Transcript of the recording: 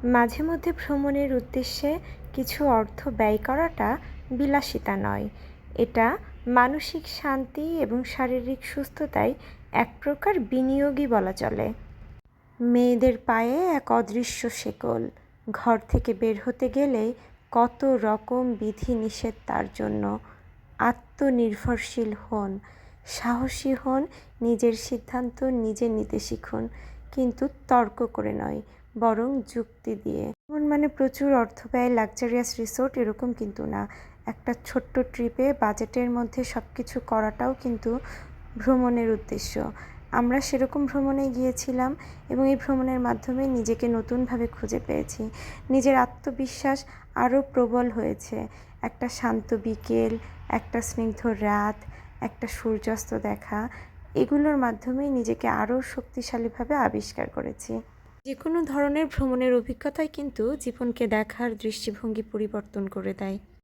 মাঝে মধ্যে ভ্রমণের উদ্দেশ্যে কিছু অর্থ ব্যয় করাটা বিলাসিতা নয়, এটা মানসিক শান্তি এবং শারীরিক সুস্থতায় এক প্রকার বিনিয়োগই বলা চলে। মেয়েদের পায়ে এক অদৃশ্য শেকল, ঘর থেকে বের হতে গেলেই কত রকম বিধি নিষেধ তার জন্য। আত্মনির্ভরশীল হন, সাহসী হন, নিজের সিদ্ধান্ত নিজে নিতে শিখুন, কিন্তু তর্ক করে নয়, বরং যুক্তি দিয়ে। মানে প্রচুর অর্থ ব্যয়, লাক্সারিয়াস রিসোর্ট এরকম কিন্তু না। একটা ছোট্ট ট্রিপে বাজেটের মধ্যে সব কিছু করাটাও কিন্তু ভ্রমণের উদ্দেশ্য। আমরা সেরকম ভ্রমণে গিয়েছিলাম এবং এই ভ্রমণের মাধ্যমে নিজেকে নতুনভাবে খুঁজে পেয়েছি। নিজের আত্মবিশ্বাস আরও প্রবল হয়েছে। একটা শান্ত বিকেল, একটা স্নিগ্ধ রাত, একটা সূর্যাস্ত দেখা, এগুলোর মাধ্যমেই নিজেকে আরও শক্তিশালীভাবে আবিষ্কার করেছি। যে কোনো ধরনের ভ্রমণের অভিজ্ঞতাই কিন্তু জীবনকে দেখার দৃষ্টিভঙ্গি পরিবর্তন করে দেয়।